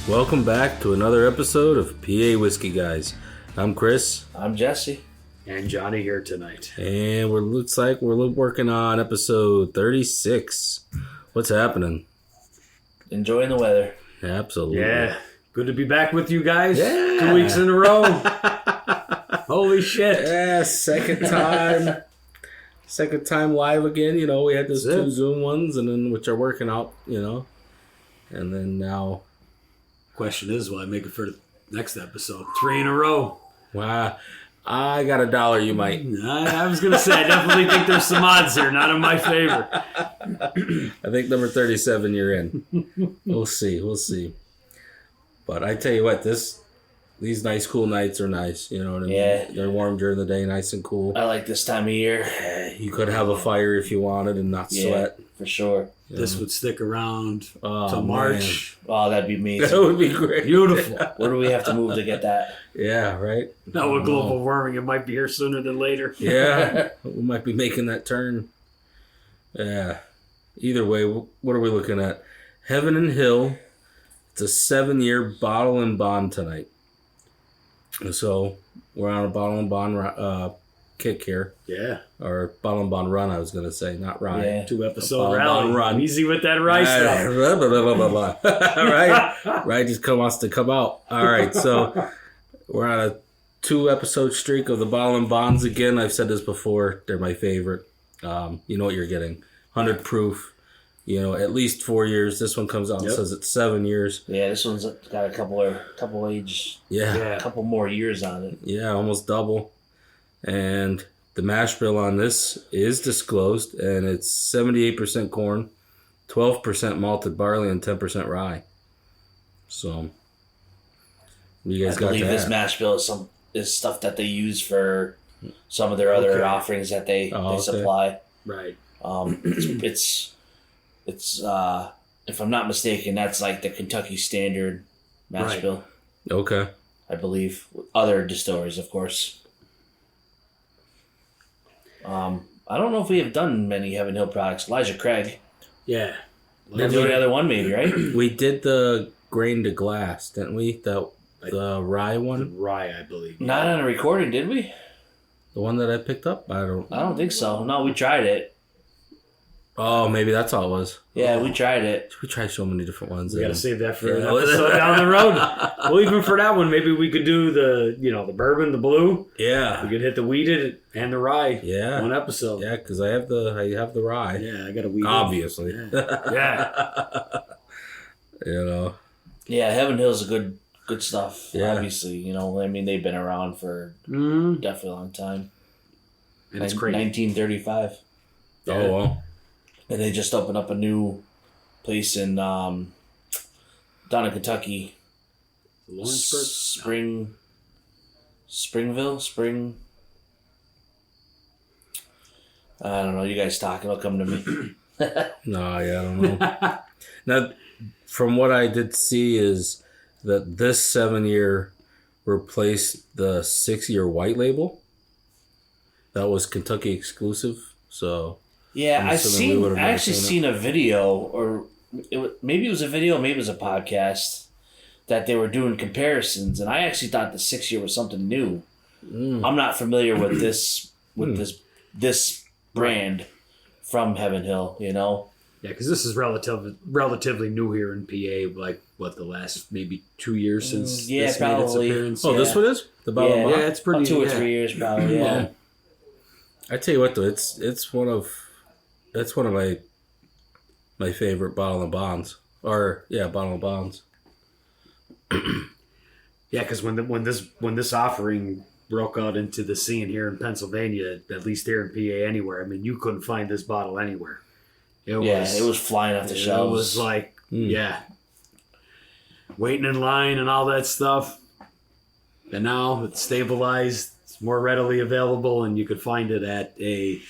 Welcome back to another episode of PA Whiskey Guys. I'm Chris. I'm Jesse. And Johnny here tonight. And looks like we're working on episode 36. What's happening? Enjoying the weather. Absolutely. Yeah. Good to be back with you guys. Yeah. 2 weeks in a row. Holy shit. Yeah, second time live again. You know, we had those two Zoom ones, and then which are working out, you know. And then now... Question is, will I make it for the next episode? 3 in a row. Wow. I got $1, you might. I was going to say, I definitely think there's some odds here, not in my favor. I think number 37 you're in. We'll see. But I tell you what, these nice cool nights are nice. You know what I mean? Yeah. They're warm during the day, nice and cool. I like this time of year. You could have a fire if you wanted and not sweat. For sure. This would stick around till March. Oh, that'd be amazing. That would be great. Beautiful. Where do we have to move to get that? Yeah, right? Now with global warming, it might be here sooner than later. Yeah, we might be making that turn. Yeah. Either way, what are we looking at? Heaven and Hill. It's a 7-year bottle and bond tonight. So we're on a bottle and bond kick here. Yeah. Or bottle and bond run, I was going to say, not rye. Yeah. 2-episode rally. Run. Easy with that rye stuff. Right? Rye just wants to come out. All right, so we're on a 2-episode streak of the bottle and bonds again. I've said this before. They're my favorite. You know what you're getting. 100 proof. You know, at least 4 years. This one comes out and says it's 7 years. Yeah, this one's got a couple age. Yeah. A couple more years on it. Yeah, almost double. And the mash bill on this is disclosed, and it's 78% corn, 12% malted barley, and 10% rye. So, you guys got that. I believe this mash bill is stuff that they use for some of their other offerings that they supply. Right. It's if I'm not mistaken, that's like the Kentucky standard mash bill. Okay. I believe. Other distilleries, of course. I don't know if we have done many Heaven Hill products. Elijah Craig. Yeah. We'll do another one maybe, right? We did the grain to glass, didn't we? The rye one? Rye, I believe. Not on a recording, did we? The one that I picked up? I don't think so. No, we tried it. Oh, maybe that's all it was. Yeah, we tried it. We tried so many different ones. We got to save that for an episode down the road. Well, even for that one, maybe we could do the bourbon, the blue. Yeah. We could hit the wheated and the rye. Yeah. One episode. Yeah, because I have the rye. Yeah, I got a wheated. Obviously. Yeah. You know. Yeah, Heaven Hill's a good stuff. Yeah. Obviously, you know, I mean, they've been around for definitely a long time. And it's crazy. 1935. Yeah. Oh, well. And they just opened up a new place in down in Kentucky. Lawrenceburg? Springville? I don't know. You guys talk. It'll come to me. No, yeah, I don't know. Now, from what I did see is that this 7-year replaced the 6-year white label. That was Kentucky exclusive, so... Yeah, I actually seen a video, or maybe it was a video, maybe it was a podcast, that they were doing comparisons, and I actually thought the 6-year was something new. I'm not familiar with this brand from Heaven Hill, you know? Yeah, because this is relatively new here in PA, like, the last maybe 2 years since this made its appearance. Oh, this one is? The bottle of Yeah, it's pretty... About 2 or 3 years, probably, yeah. I tell you what, though, it's one of my favorite bottle of bonds. Bottle of bonds. Yeah, because when this offering broke out into the scene here in Pennsylvania, at least here in PA anywhere, I mean, you couldn't find this bottle anywhere. It was flying off the shelves. It was like, waiting in line and all that stuff. And now it's stabilized, it's more readily available, and you could find it at a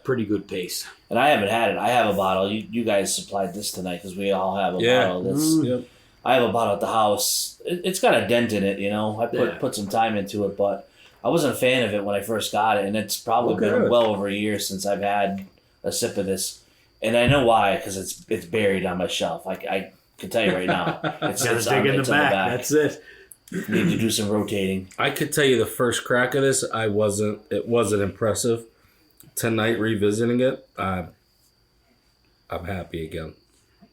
pretty good pace. And I haven't had it. I have a bottle. You guys supplied this tonight because we all have a bottle. I have a bottle at the house. It's got a dent in it, you know. I put some time into it, but I wasn't a fan of it when I first got it, and it's probably been well over a year since I've had a sip of this. And I know why, because it's buried on my shelf. I can tell you right now. Gotta dig in the back. That's it. Need to do some rotating. I could tell you the first crack of this, it wasn't impressive. Tonight, revisiting it, I'm happy again.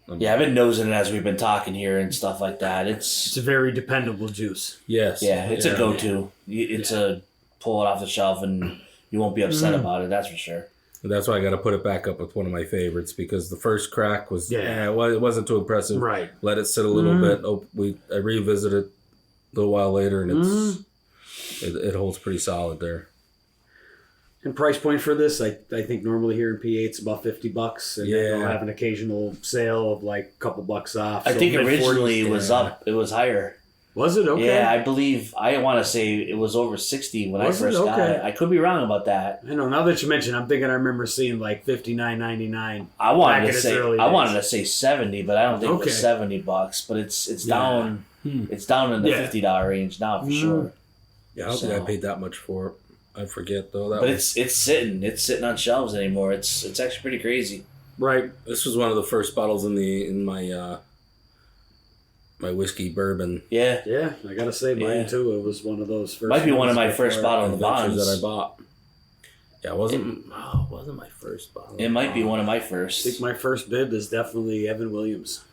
I've been nosing it as we've been talking here and stuff like that. It's a very dependable juice. Yes. Yeah, it's a go-to. It's a pull it off the shelf and you won't be upset about it, that's for sure. And that's why I got to put it back up with one of my favorites, because the first crack was, it wasn't too impressive. Right. Let it sit a little bit. I revisited it a little while later, and it holds pretty solid there. And price point for this, I think normally here in PA it's about $50, and then they'll have an occasional sale of like a couple bucks off. I think originally it was up. It was higher. Was it? Okay. Yeah, I believe. I want to say it was over 60 when I first got it. I could be wrong about that. I know. Now that you mention, I'm thinking I remember seeing like $59.99. I wanted to say 70, but I don't think it was $70. But it's down. It's down in the $50 range now for sure. Yeah, I don't think I paid that much for it. I forget though. But it's sitting on shelves anymore. It's actually pretty crazy. Right. This was one of the first bottles in my my whiskey bourbon. Yeah. Yeah, I gotta say mine too. It was one of those first. Might be one of my first bottle of the bonds that I bought. Yeah, it wasn't my first bottle. It might be one of my first. I think my first bid is definitely Evan Williams.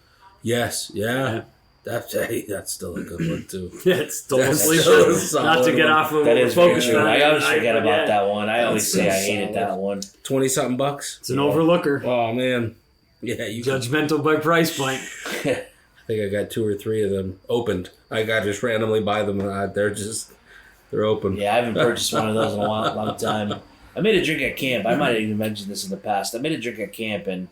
Yes, yeah. That's still a good one too. It's totally true. Not to get off of that is focused true. on. I always forget about that one. I always say I hated that one. $20-something bucks. It's an overlooker. Oh man, yeah. Judgmental by price point. I think I got 2 or 3 of them opened. I got just randomly buy them, and they're open. Yeah, I haven't purchased one of those in a long time. I made a drink at camp. I might have even mentioned this in the past. I made a drink at camp, and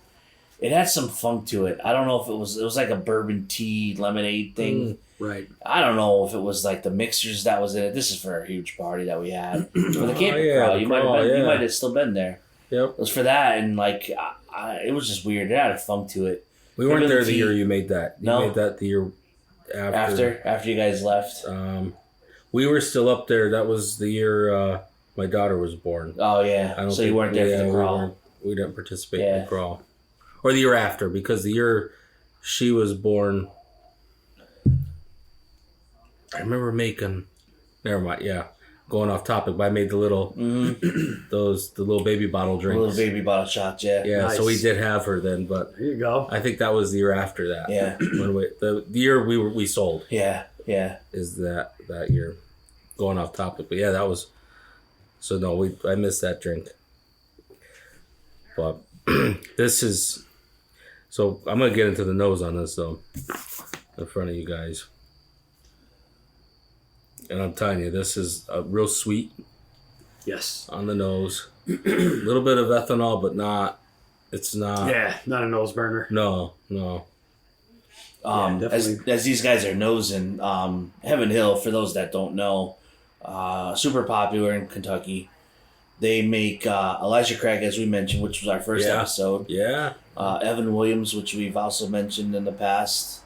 it had some funk to it. I don't know if it was like a bourbon tea lemonade thing. Right. I don't know if it was like the mixers that was in it. This is for a huge party that we had for the camping crowd. You might have still been there. Yep. It was for that, and like it was just weird. It had a funk to it. We weren't there the year you made that. You made that the year after you guys left. We were still up there. That was the year my daughter was born. Oh yeah. So you weren't there for the crawl. We didn't participate in the crawl. Or the year after, because the year she was born, I remember making. Never mind. Yeah, going off topic, but I made the little the little baby bottle drinks. Little baby bottle shots. Yeah. Yeah. Nice. So we did have her then, but there you go. I think that was the year after that. Yeah. When the year we sold. Yeah. Yeah. Is that year? Going off topic, but yeah, that was. So no, I missed that drink. But this is. So I'm gonna get into the nose on this though, in front of you guys, and I'm telling you, this is a real sweet. Yes. On the nose, a little bit of ethanol, but not. It's not. Yeah, not a nose burner. No. As these guys are nosing, Heaven Hill, for those that don't know, super popular in Kentucky. They make Elijah Craig, as we mentioned, which was our first episode. Yeah. Evan Williams, which we've also mentioned in the past.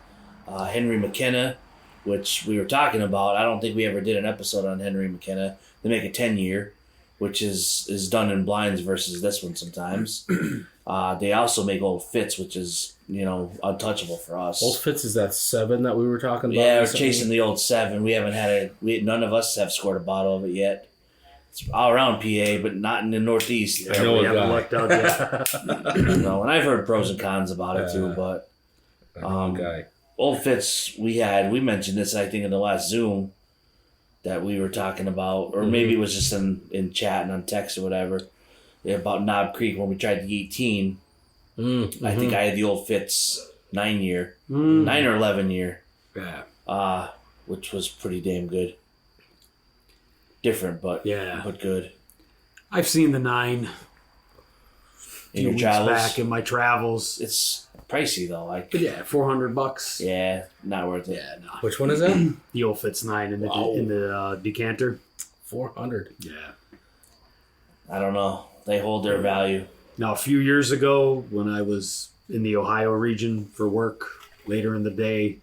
Henry McKenna, which we were talking about. I don't think we ever did an episode on Henry McKenna. They make a 10-year, which is done in blinds versus this one sometimes. They also make Old Fitz, which is, untouchable for us. Old Fitz is that 7 that we were talking about? Yeah, we're chasing the old 7. We haven't had none of us have scored a bottle of it yet. It's all around PA, but not in the Northeast. I know we haven't lucked out yet. And I've heard pros and cons about it too, but Old Fitz, we mentioned this, I think, in the last Zoom that we were talking about, or maybe it was just in chat and on text or whatever, about Knob Creek when we tried the 18. I think I had the Old Fitz 9-year, 9 or 11-year, which was pretty damn good. Different, but good. I've seen the 9 in your travels. Back in my travels. It's pricey though. But yeah, $400. Yeah, not worth it. Yeah, no. Which one is that? The Old Fitz 9 in the decanter. $400. Yeah. I don't know. They hold their value. Now, a few years ago, when I was in the Ohio region for work, later in the day,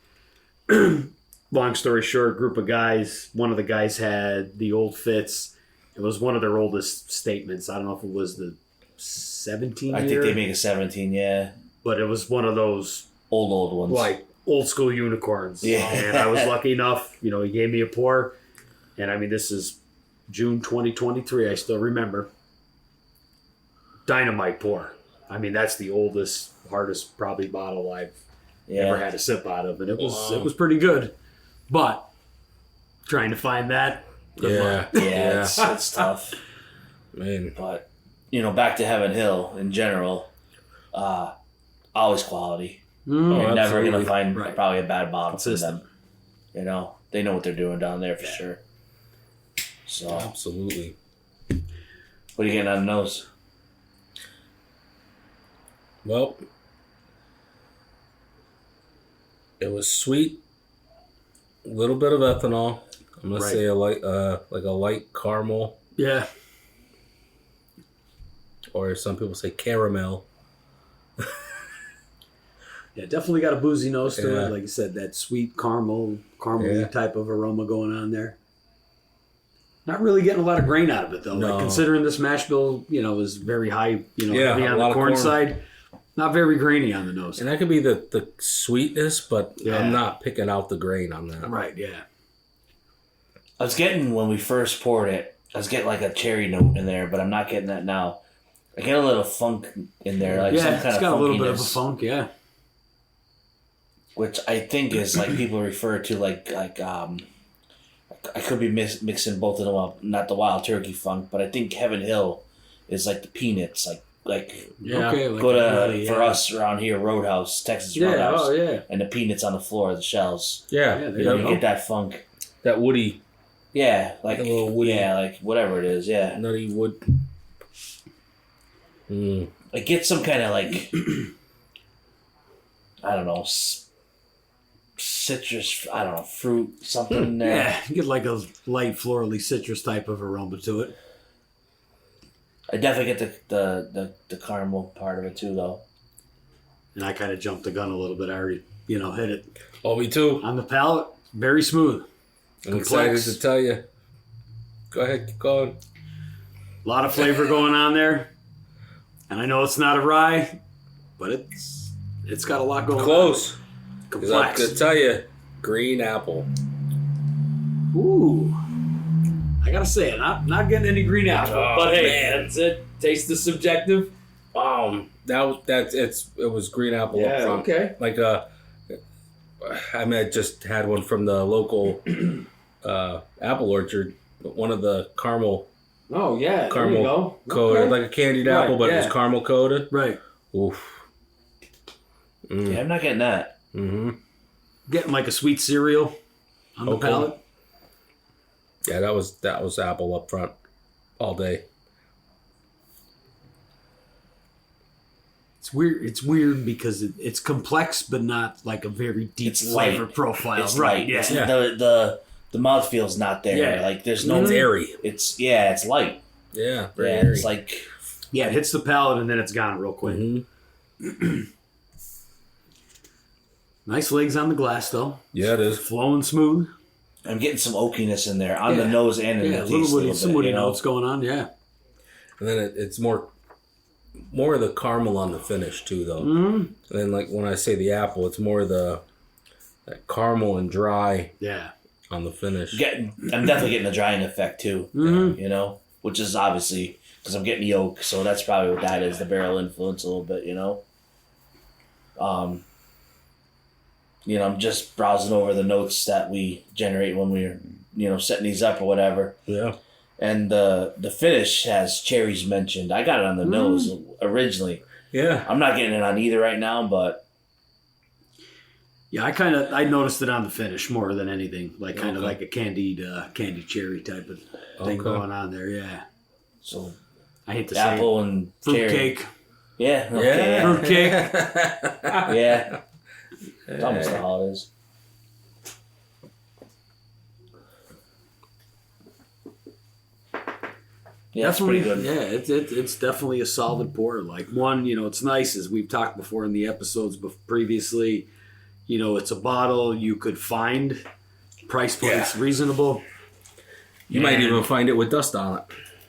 long story short, group of guys, one of the guys had the Old Fitz. It was one of their oldest statements. I don't know if it was the 17 I think they make a 17, yeah. But it was one of those old ones. Like old school unicorns. Yeah. And I was lucky enough, he gave me a pour. And I mean, this is June 2023. I still remember. Dynamite pour. I mean, that's the oldest, hardest probably bottle I've ever had a sip out of. And it was pretty good. But trying to find that. It's tough. Man. But, back to Heaven Hill in general, always quality. You're never going to find probably a bad bottle from them. They know what they're doing down there for sure. So Absolutely. What are you getting on the nose? Well, it was sweet, a little bit of ethanol. I'm gonna say a light caramel, Yeah. or some people say caramel. Yeah, definitely got a boozy nose to Yeah. it. Like you said, that sweet caramel type of aroma going on there. Not really getting a lot of grain out of it, though. No. Like, considering this mash bill, is very high, Yeah, heavy a on lot the of corn corn. side. Not very grainy on the nose. And that could be the sweetness, but Yeah. I'm not picking out the grain on that. Right, yeah. I was getting, when we first poured it, I was getting like a cherry note in there, but I'm not getting that now. I get a little funk in there, like some Yeah, kind it's of got a little bit of a funkiness, funk, yeah. which I think is like people refer to like I could be mixing both of them up, not the wild turkey funk, but I think Heaven Hill is like the peanuts, like Yeah. Okay, like go to really, for us around here, Roadhouse, Texas Yeah, Roadhouse, oh, yeah. and the peanuts on the floor, the shells. Yeah, Yeah, there You you go. get that funk. that woody, Yeah, like A little woody. like whatever it is. Yeah, nutty wood. Mm. like get some kind of like I don't know, citrus. I don't know, fruit something in there. Yeah, you get like a light florally citrus type of aroma to it. I definitely get the caramel part of it too, though. And I kind of jumped the gun a little bit. I already, hit it. Oh, me too. On the palate, very smooth. I'm excited Complex. to tell you. Go ahead, keep going. A lot of flavor going on there. And I know it's not a rye, but it's got a lot going on. Close. 'Cause I'm Complex. gonna tell you, green apple. Ooh. I gotta say, not getting any green apple. Oh, but hey, man. that's it. Taste is subjective. It was green apple up front. okay. Like I just had one from the local apple orchard. One of the caramel Oh, yeah. Caramel there you go. coated, Okay. like a candied Right, apple, but it yeah. was caramel coated. Right. Oof. Yeah, I'm not getting that. Mm-hmm. Getting like a sweet cereal on the Okay. palate. Yeah, that was apple up front all day. It's weird because it's complex, but not like a very deep It's flavor light. profile. It's right. light. Yeah. It's the mouthfeel's not there. Yeah. Like there's no. It's airy. It's light. Yeah, very Yeah, airy. it's like Yeah, it hits the palate and then it's gone real quick. Mm-hmm. Nice legs on the glass, though. Yeah, it is. Flowing smooth. I'm getting some oakiness in there on the nose and in Yeah, the a taste. little a woody, little some bit, woody you know? notes going on, yeah. And then it's more of the caramel on the finish too, though. Mm-hmm. And then like when I say the apple, it's more that caramel and dry Yeah. on the finish. I'm definitely getting the drying effect too. Mhm. You know, which is obviously because I'm getting yolk, so that's probably what that is. The barrel influence a little bit, you know. I'm just browsing over the notes that we generate when we're, setting these up or whatever. Yeah. And the finish has cherries mentioned. I got it on the nose originally. Yeah. I'm not getting it on either right now, but Yeah, I noticed it on the finish more than anything. Like kind of Okay. like a candied cherry type of thing Okay. going on there, yeah. so I hate to say apple it. and cherry. Fruitcake. Yeah. Okay. Yeah. Fruitcake. Yeah. It's almost the holidays. Yeah, that's pretty good. Yeah, it's definitely a solid pour. Like one, it's nice as we've talked before in the episodes previously. It's a bottle you could find, price point's reasonable. You might even find it with dust on it.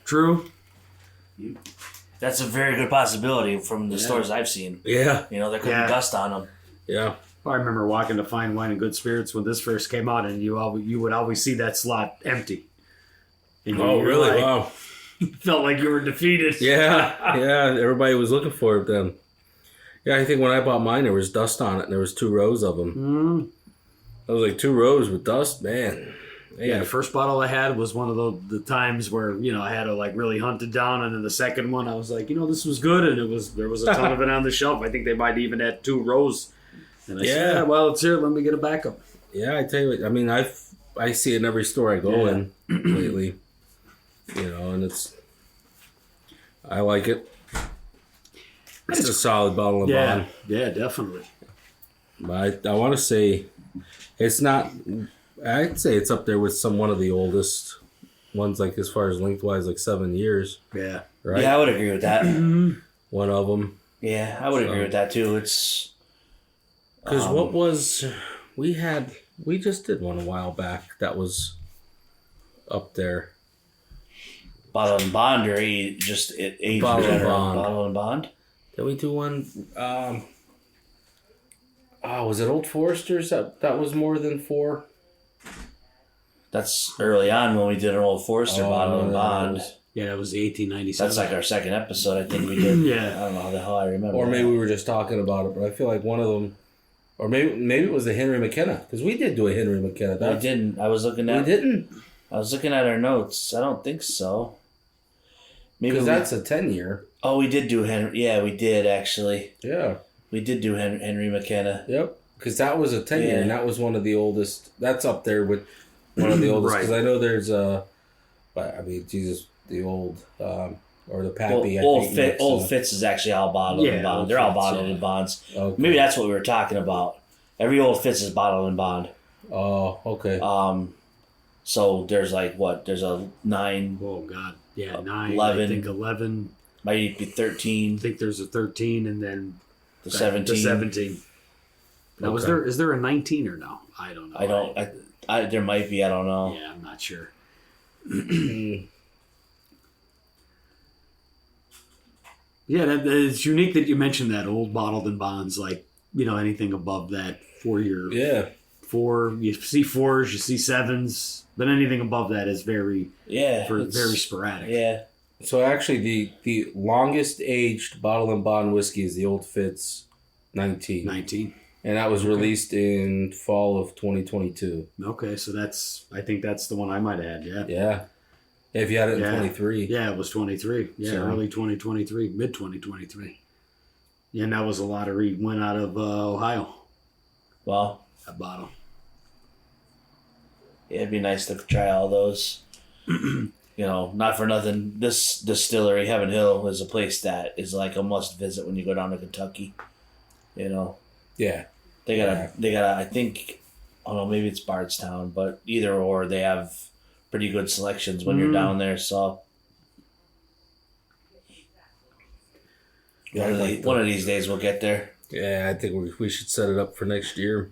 True. That's a very good possibility from the stores I've seen. Yeah. There could be dust on them. Yeah. I remember walking to Fine Wine and Good Spirits when this first came out, and you would always see that slot empty. And Oh, you're really? like- Wow. Felt like you were defeated. Yeah, yeah. Everybody was looking for it then. Yeah, I think when I bought mine, there was dust on it, and there was 2 rows of them. Mm. I was like 2 rows with dust, man. Yeah, the first bottle I had was one of the times where, I had to like really hunt it down, and then the second one I was like, this was good, and there was a ton of it on the shelf. I think they might even had 2 rows. And I said, yeah, well, it's here. Let me get a backup. Yeah, I tell you what. I mean, I see it in every store I go in lately. And I like it. It's a solid bottle of bond. Yeah, definitely. But I want to say it's not. I'd say it's up there with one of the oldest ones, like as far as lengthwise, like 7 years. Yeah. Right. Yeah, I would agree with that. One of them. Yeah, I would agree with that too. It's because what was we just did one a while back that was up there. Bottle and Bond, or just age Bottle and Bond. Bond. Bottle and Bond. Did we do one? Was it Old Foresters that was more than 4? That's early on when we did an Old Forester Bottle and Bond. Yeah, that was 1897. That's like our second episode, I think we did. Yeah. I don't know how the hell I remember. Or maybe we were just talking about it, but I feel like one of them, or maybe it was the Henry McKenna, because we did do a Henry McKenna. We didn't. I was looking at. We didn't. I was looking at our notes. I don't think so. Maybe Because that's a 10-year. Oh, we did do Henry. Yeah, we did actually. Yeah. We did do Henry McKenna. Yep. Because that was a 10-year, Yeah. and that was one of the oldest. That's up there with one of the oldest. Because I know there's the old, or the Pappy. Old Fitz is actually all bottled and bond. They're all bottled and bonds. Okay. Maybe that's what we were talking about. Every Old Fitz is bottled and bond. Oh, okay. So there's like what? There's a 9. Oh God, yeah, 9. 11. I think 11. Might be 13. I think there's a 13, and then The 17. The 17. Now, is there a 19 or no? I don't know. I don't. There might be. I don't know. Yeah, I'm not sure. Yeah, it's unique that you mentioned that old bottled and bonds. Like anything above that 4-year. Yeah. 4. You see 4s, you see 7s, but anything above that is very very sporadic. Yeah. So actually, the longest aged bottle and bond whiskey is the Old Fitz 19. 19. And that was released in fall of 2022. Okay, so I think that's the one I might add. Yeah. Yeah. If you had it in 23. Yeah, it was 23. Yeah, So- early 2023, mid 2023. Yeah, and that was a lottery. Went out of Ohio. Well, That bottle. yeah, it'd be nice to try all those. Not for nothing. This distillery, Heaven Hill, is a place that is like a must visit when you go down to Kentucky. Yeah. They got. I think, I don't know, maybe it's Bardstown, but either or, they have pretty good selections when you're down there. So one of these days we'll get there. Yeah, I think we should set it up for next year.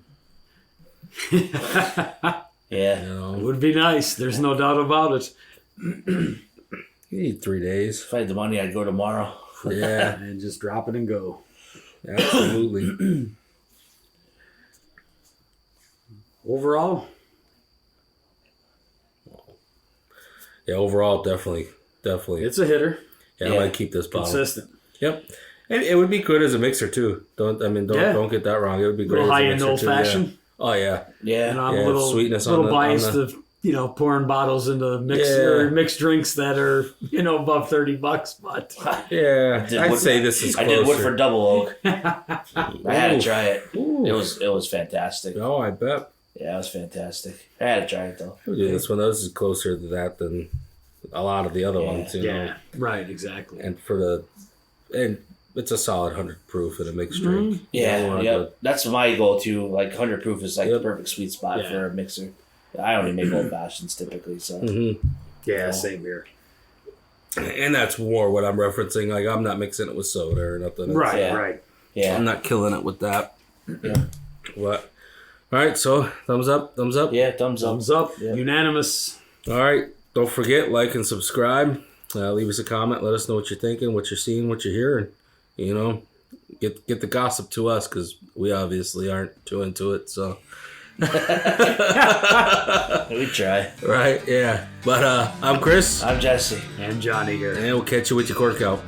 Yeah. It would be nice. There's no doubt about it. You need 3 days. If I had the money, I'd go tomorrow. Yeah, And just drop it and go. absolutely. Overall, Yeah, overall, definitely. it's a hitter. Yeah, I might keep this bottle. Consistent. Yep. And it would be good as a mixer too. Don't get that wrong. It would be great Little as a high-end mixer old too. fashioned. Yeah. Oh yeah. Yeah. And I'm Yeah, a little sweetness on biased the- of pouring bottles into mixed drinks that are above $30, but Yeah. did I'd wood- say this is I closer. did Woodford Double Oak. I had to try it. Ooh. It was fantastic. Oh, I bet. Yeah, it was fantastic. I had to try it though. We do this one. This is closer to that than a lot of the other ones. You know. right, exactly. And it's a solid 100 proof in a mixed drink. Yeah, yep. That's my go-to. Like 100 proof is like Yep. the perfect sweet spot Yeah. for a mixer. I only make old fashions typically, so Yeah, same here. And that's more what I'm referencing. Like I'm not mixing it with soda or nothing. Right, Yeah. right. yeah, I'm not killing it with that. yeah, What? All right. So thumbs up. Thumbs up. yeah. Thumbs up. Thumbs up. Yeah. Unanimous. All right. Don't forget, like and subscribe. Leave us a comment. Let us know what you're thinking, what you're seeing, what you're hearing. get the gossip to us because we obviously aren't too into it. So We try. Right? Yeah. But I'm Chris. I'm Jesse. And Johnny here. And we'll catch you with your cork out.